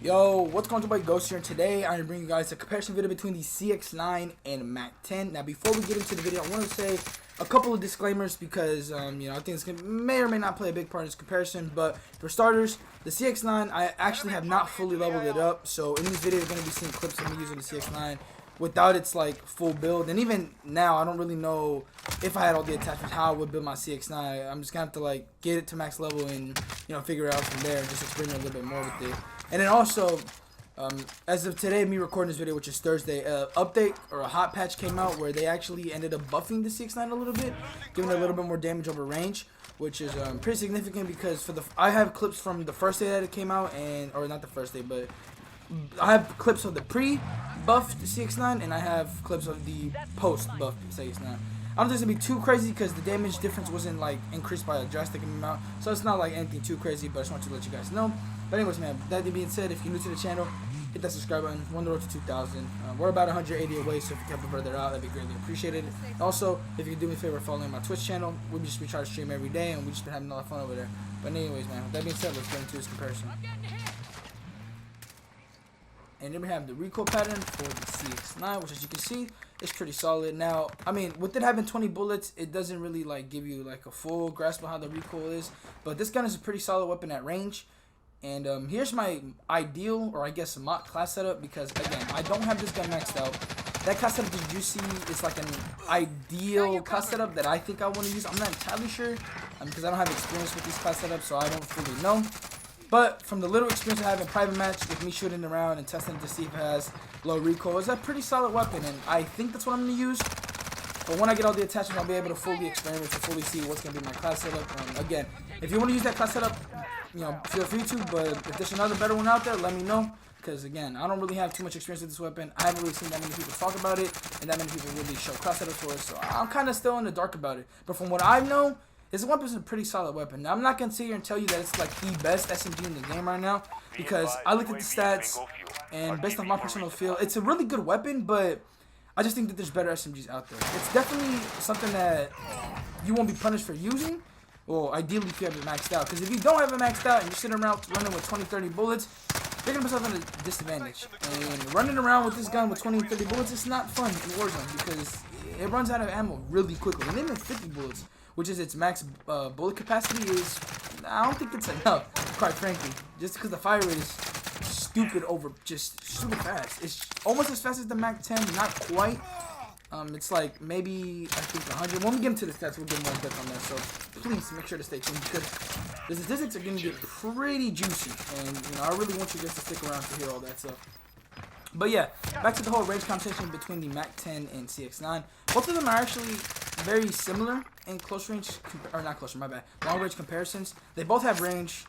Yo, what's going on, my Ghost here, and today I'm bringing you guys a comparison video between the CX-9 and Mac-10. Now, before we get into the video, I want to say a couple of disclaimers because, I think it's may or may not play a big part in this comparison. But for starters, the CX-9, I actually have not fully leveled it up. So in this video, you're going to be seeing clips of me using the CX-9 without its full build. And even now, I don't really know if I had all the attachments how I would build my CX-9. I'm just gonna have to get it to max level and figure it out from there and just experiment a little bit more with it. And then also, as of today, me recording this video, which is Thursday, update or a hot patch came out where they actually ended up buffing the CX-9 a little bit, giving it a little bit more damage over range, which is pretty significant because I have clips from the first day that it came out, or not the first day, but I have clips of the pre-buffed CX-9 and I have clips of the post-buffed CX-9. I don't think it's gonna be too crazy because the damage difference wasn't increased by a drastic amount, so it's not anything too crazy. But I just want to let you guys know. But anyways, man, that being said, if you're new to the channel, hit that subscribe button. We're on the road to 2,000. We're about 180 away, so if you can help a brother out, that'd be greatly appreciated. Also, if you could do me a favor, following my Twitch channel, we try to stream every day, and we just been having a lot of fun over there. But anyways, man, with that being said, let's get into this comparison. And then we have the recoil pattern for the CX-9, which, as you can see, is pretty solid. Now, I mean, with it having 20 bullets, it doesn't really give you a full grasp of how the recoil is. But this gun is a pretty solid weapon at range. And here's my ideal, or I guess mock class setup, because again, I don't have this gun maxed out. That class setup that you see is an ideal class setup that I think I want to use. I'm not entirely sure, because I don't have experience with these class setups, so I don't fully know. But from the little experience I have in private match with me shooting around and testing to see if it has low recoil, it's a pretty solid weapon, and I think that's what I'm going to use. But when I get all the attachments, I'll be able to fully experiment to fully see what's going to be my class setup. Again, if you want to use that class setup, feel free to, but if there's another better one out there, let me know. Because again, I don't really have too much experience with this weapon. I haven't really seen that many people talk about it, and that many people really show class setups for it, so I'm kind of still in the dark about it. But from what I know, this weapon is a pretty solid weapon. Now, I'm not going to sit here and tell you that it's the best SMG in the game right now, because I looked at the stats, and based on my personal feel, it's a really good weapon, but I just think that there's better SMGs out there. It's definitely something that you won't be punished for using. Well, ideally if you have it maxed out, because if you don't have it maxed out and you're sitting around running with 20-30 bullets, you're going to put yourself at a disadvantage. And running around with this gun with 20-30 bullets, it's not fun in Warzone, because it runs out of ammo really quickly. And even 50 bullets, which is its max bullet capacity, I don't think it's enough, quite frankly, just because the fire rate is just super fast. It's almost as fast as the Mac-10, not quite. It's maybe, I think 100. When we get into the stats, we'll get more in depth on that, so please make sure to stay tuned, because the statistics are going to get pretty juicy, and I really want you guys to stick around to hear all that stuff. But yeah, back to the whole range competition between the Mac-10 and CX-9. Both of them are actually very similar in close range, or not close, my bad, long range comparisons. They both have range.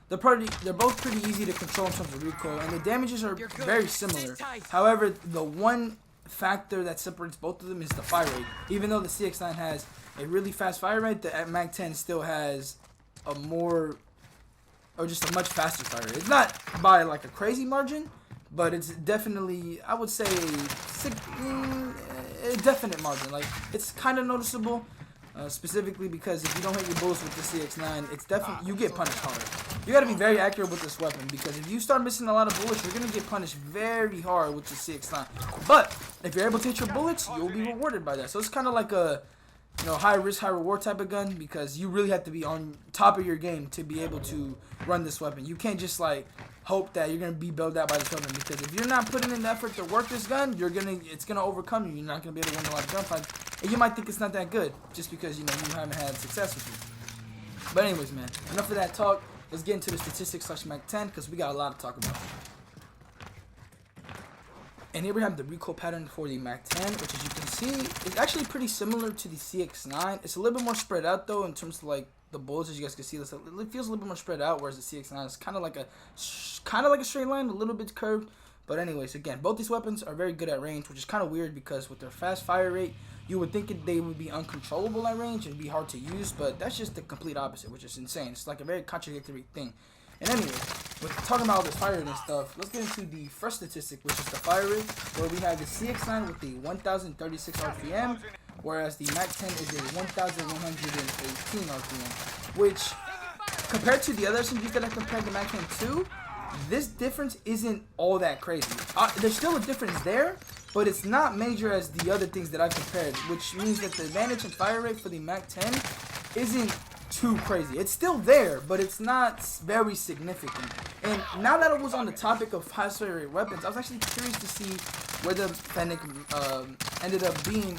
They're both pretty easy to control in terms of recoil, and the damages are very similar. However, the one factor that separates both of them is the fire rate. Even though the CX-9 has a really fast fire rate, the Mac-10 still has a just a much faster fire rate. It's not by a crazy margin, but it's definitely, I would say, a definite margin. It's kind of noticeable, specifically because if you don't hit your bullets with the CX-9, it's definitely, you get punished hard. You got to be very accurate with this weapon, because if you start missing a lot of bullets, you're going to get punished very hard with the CX-9. But if you're able to hit your bullets, you'll be rewarded by that. So it's kind of like a high risk, high reward type of gun, because you really have to be on top of your game to be able to run this weapon. You can't just hope that you're gonna be bailed out by this weapon, because if you're not putting in the effort to work this gun, it's gonna overcome you. You're not gonna be able to win a lot of gunfights, and you might think it's not that good just because you haven't had success with it. But anyways, man, enough of that talk. Let's get into the statistics / Mac-10, because we got a lot to talk about. And here we have the recoil pattern for the Mac-10, which, as you can see, is actually pretty similar to the CX-9. It's a little bit more spread out, though, in terms of the bullets. As you guys can see, it feels a little bit more spread out, whereas the CX-9 is kind of like a straight line, a little bit curved. But anyways, again, both these weapons are very good at range, which is kind of weird, because with their fast fire rate, you would think they would be uncontrollable at range and be hard to use, but that's just the complete opposite, which is insane. It's a very contradictory thing. And anyway, with talking about all this fire rate and stuff, let's get into the first statistic, which is the fire rate, where we have the CX-9 with the 1,036 RPM, whereas the Mac-10 is a 1,118 RPM, which, compared to the other SMGs that I compared the Mac-10 to, this difference isn't all that crazy. There's still a difference there, but it's not major as the other things that I've compared, which means that the advantage in fire rate for the Mac-10 isn't too crazy. It's still there, but it's not very significant. And now that I was on the topic of high fire rate weapons, I was actually curious to see where the Fennec ended up being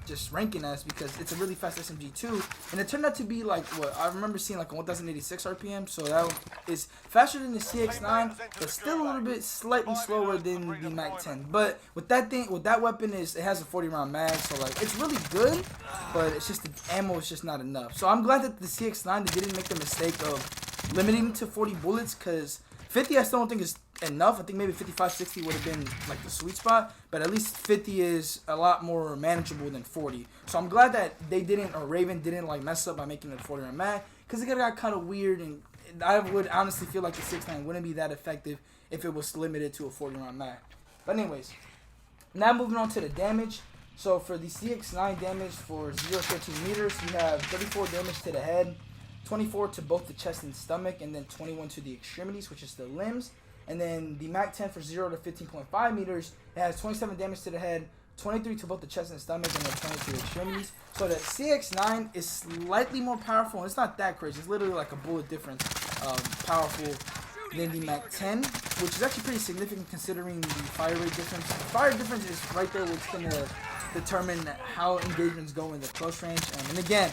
just ranking as, because it's a really fast SMG too, and it turned out to be like, what I remember seeing, like a 1086 RPM, so that is faster than the CX-9, but still a little bit slightly slower than the Mac-10. But with that weapon is, it has a 40 round mag, so like it's really good, but it's just the ammo is just not enough. So I'm glad that the CX-9 didn't make the mistake of limiting to 40 bullets, because 50 I still don't think is enough. I think maybe 55, 60 would have been like the sweet spot, but at least 50 is a lot more manageable than 40. So I'm glad that they didn't, or Raven didn't like mess up by making it a 40 round mag, because it got kind of weird, and I would honestly feel like the CX-9 wouldn't be that effective if it was limited to a 40 round mag. But anyways, now moving on to the damage. So for the CX-9 damage for 0 to 13 meters, you have 34 damage to the head, 24 to both the chest and stomach, and then 21 to the extremities, which is the limbs. And then the Mac-10 for 0 to 15.5 meters, it has 27 damage to the head, 23 to both the chest and stomach, and then 20 to the extremities. So the CX-9 is slightly more powerful, and it's not that crazy. It's literally like a bullet difference powerful than the Mac-10, which is actually pretty significant considering the fire rate difference. The fire difference is right there, which is going to determine how engagements go in the close range. And again,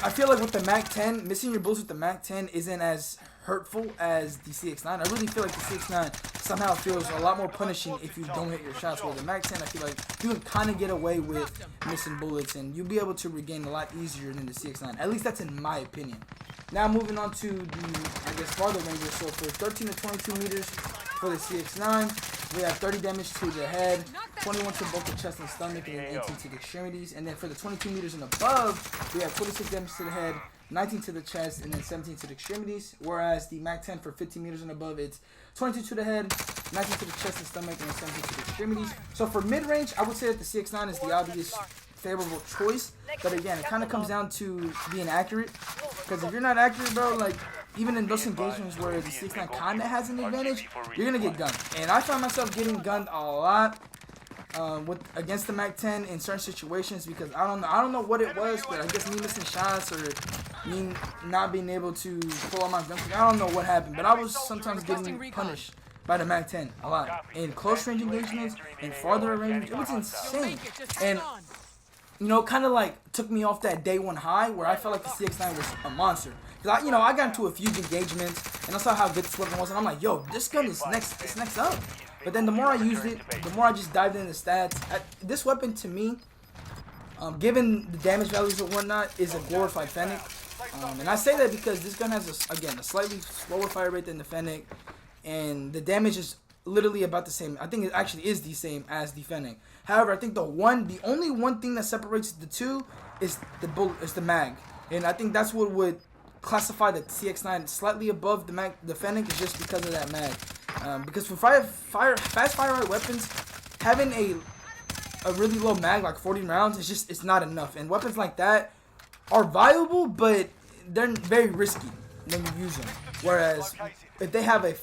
I feel like with the Mac-10, missing your bullets with the Mac-10 isn't as hurtful as the CX-9. I really feel like the CX-9 somehow feels a lot more punishing if you don't hit your shots. Where the Mac-10, I feel like you can kind of get away with missing bullets, and you'll be able to regain a lot easier than the CX-9. At least that's in my opinion. Now moving on to the, I guess, farther ranges. So for 13 to 22 meters for the CX-9, we have 30 damage to the head, 21 to both the chest and stomach, and then 18 to the extremities. And then for the 22 meters and above, we have 26 damage to the head, 19 to the chest, and then 17 to the extremities. Whereas the Mac-10 for 15 meters and above, it's 22 to the head, 19 to the chest and stomach, and then 17 to the extremities. So for mid-range, I would say that the CX-9 is the obvious favorable choice. But again, it kind of comes down to being accurate. Because if you're not accurate, bro, like, even in those engagements where the CX-9 kind of has an advantage, you're going to get gunned. And I found myself getting gunned a lot against the Mac-10 in certain situations, because I don't know what it was, but I guess me missing shots or me not being able to pull out my gun. I don't know what happened, but I was sometimes getting punished by the Mac-10 a lot. In close range engagements, in farther range, it was insane. And you know, kind of like took me off that day one high where I felt like the CX-9 was a monster. Cause I got into a few engagements and I saw how good this weapon was, and I'm like, yo, this gun is next up. But then the more I used it, the more I just dived into the stats. This weapon to me, given the damage values and whatnot, is a glorified Fennec. And I say that because this gun has, a slightly slower fire rate than the Fennec, and the damage is literally about the same. I think it actually is the same as the Fennec. However, I think the only one thing that separates the two is the mag, and I think that's what would classify the CX-9 slightly above the Fennec, is just because of that mag. Because for fast fire rate weapons, having a really low mag like 40 rounds it's not enough. And weapons like that are viable, but they're very risky when you use them. Whereas if they have a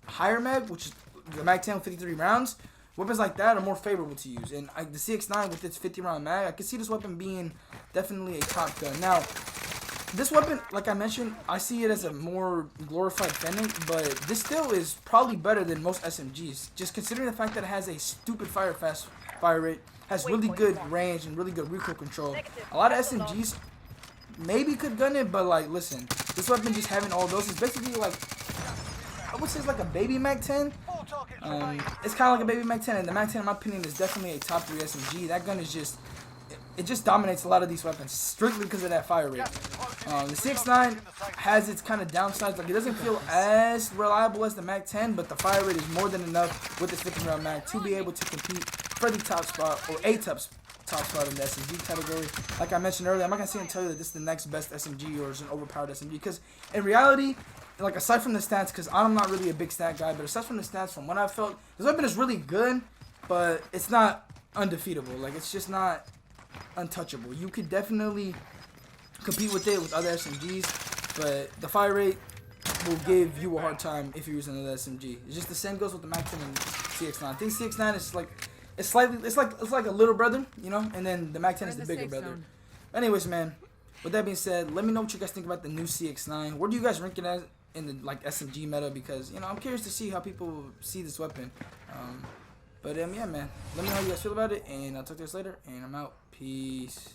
higher mag, which is the Mac-10 with 53 rounds, weapons like that are more favorable to use. And the CX-9 with its 50 round mag, I can see this weapon being definitely a top gun. Now, this weapon, like I mentioned, I see it as a more glorified Fennec, but this still is probably better than most SMGs. Just considering the fact that it has a stupid fast fire rate, has really good range and really good recoil control. A lot of SMGs maybe could gun it, but like, listen, this weapon just having all those is basically like, I would say it's like a baby Mac-10. It's kind of like a baby Mac-10, and the Mac-10, in my opinion, is definitely a top 3 SMG. That gun is just, it just dominates a lot of these weapons, strictly because of that fire rate. The CX-9 has its kind of downsides. Like, it doesn't feel as reliable as the Mac-10, but the fire rate is more than enough with the 50 round mag to be able to compete for the top spot, or a top spot in the SMG category. Like I mentioned earlier, I'm not going to sit and tell you that this is the next best SMG or is an overpowered SMG, because in reality, like, aside from the stats, because I'm not really a big stat guy, but aside from the stats, from what I felt, this weapon is really good, but it's not undefeatable. Like, it's just not untouchable. You could definitely compete with it with other SMGs, but the fire rate will give you a hard time if you're using another SMG. It's just the same goes with the Mac-10 and CX-9. I think CX-9 is like it's like a little brother, you know, and then the Mac-10 is the bigger brother. Anyways, man, with that being said, let me know what you guys think about the new CX-9. Where do you guys rank it as in the like SMG meta? Because you know I'm curious to see how people see this weapon. But yeah, man, let me know how you guys feel about it, and I'll talk to you guys later. And I'm out. Peace.